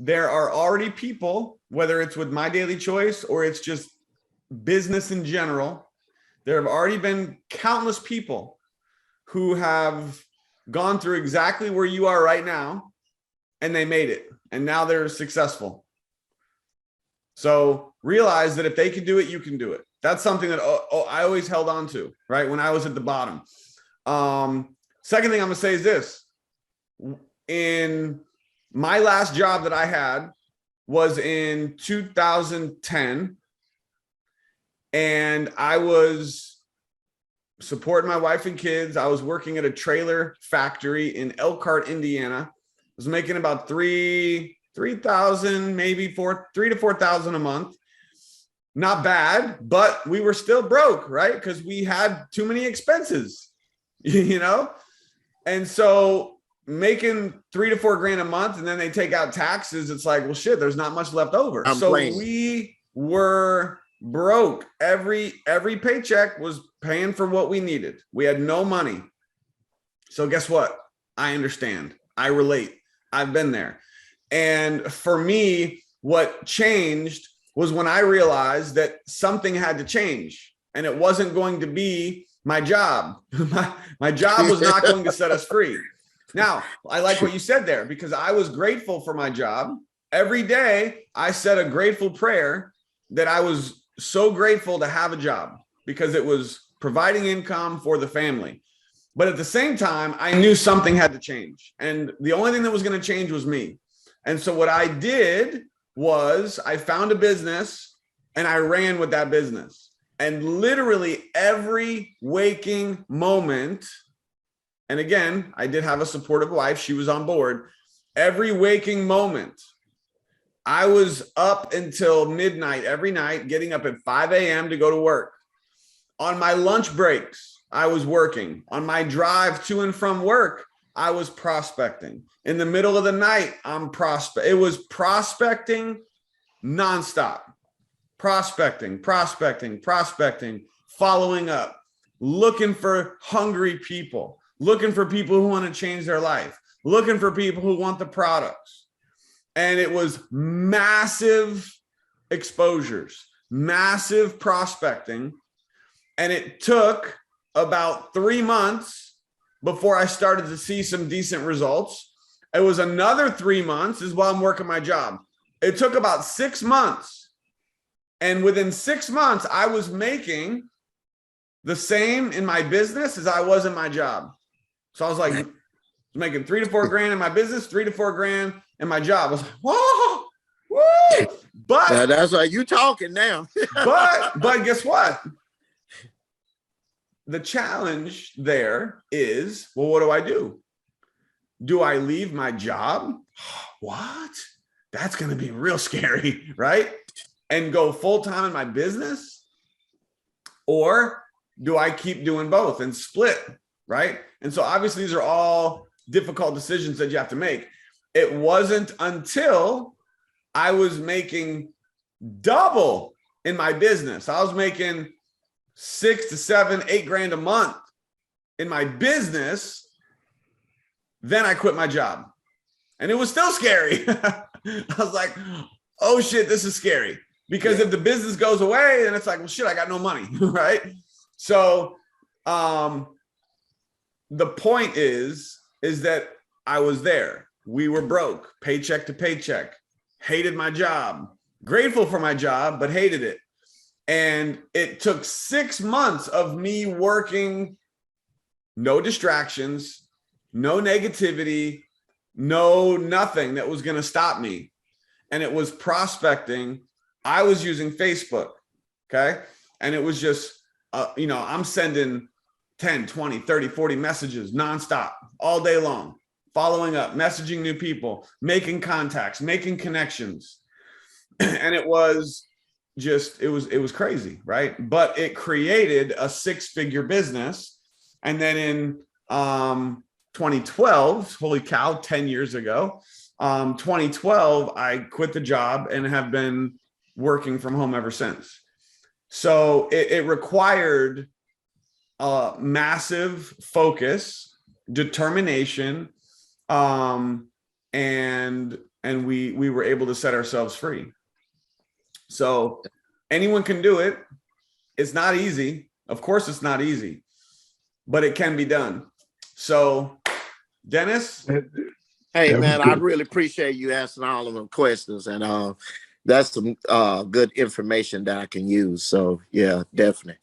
there are already people, whether it's with My Daily Choice or it's just business in general, there have already been countless people who have gone through exactly where you are right now, and they made it, and now they're successful. So realize that if they can do it, you can do it. That's something that I always held on to, right? When I was at the bottom. Second thing I'm gonna say is this. In my last job that I had was in 2010, and I was supporting my wife and kids. I was working at a trailer factory in Elkhart, Indiana. I was making about 3,000, maybe 3,000 to 4,000 a month. Not bad, but we were still broke, right? Because we had too many expenses, you know? And so making 3 to 4 grand a month, and then they take out taxes, it's like, well, shit, there's not much left over. We were broke. Every paycheck was paying for what we needed. We had no money. So guess what? I understand. I relate. I've been there. And for me, what changed was when I realized that something had to change, and it wasn't going to be my job. My job was not going to set us free. Now, I like what you said there, because I was grateful for my job. Every day I said a grateful prayer that I was so grateful to have a job because it was providing income for the family. But at the same time, I knew something had to change. And the only thing that was going to change was me. And so what I did was I found a business and I ran with that business. And literally every waking moment, and again, I did have a supportive wife. She was on board. Every waking moment, I was up until midnight every night, getting up at 5 a.m. to go to work. On my lunch breaks, I was working. On my drive to and from work, I was prospecting. In the middle of the night, it was prospecting nonstop. Prospecting, following up, looking for hungry people, looking for people who want to change their life, looking for people who want the products. And it was massive exposures, massive prospecting. And it took about 3 months before I started to see some decent results. It was another 3 months is while I'm working my job. It took about 6 months. And within 6 months, I was making the same in my business as I was in my job. So I was like, making 3 to 4 grand in my business, 3 to 4 grand in my job. I was like, whoa, woo. But now that's why you talking now. but guess what? The challenge there is, well, what do? Do I leave my job? What? That's going to be real scary, right? And go full-time in my business? Or do I keep doing both and split, right? And so obviously these are all difficult decisions that you have to make. It wasn't until I was making double in my business. I was making 6 to 7, 8 grand a month in my business. Then I quit my job, and it was still scary. I was like, oh shit, this is scary. Because if the business goes away, then it's like, well, shit, I got no money, right? So the point is that I was there. We were broke, paycheck to paycheck, hated my job, grateful for my job, but hated it. And it took 6 months of me working, no distractions, no negativity, no nothing that was going to stop me. And it was prospecting. I was using Facebook. Okay. And it was just, I'm sending 10, 20, 30, 40 messages nonstop all day long, following up, messaging new people, making contacts, making connections. And it was just, it was crazy. Right. But it created a 6-figure business. And then in 2012, holy cow, 10 years ago, 2012, I quit the job and have been working from home ever since. So it required massive focus, determination, and and we were able to set ourselves free. So anyone can do it. It's not easy. Of course, it's not easy, but it can be done. So, Dennis, Hey, Yeah, man, I good. really appreciate you answering all of them questions. And that's some good information that I can use. So, yeah, definitely.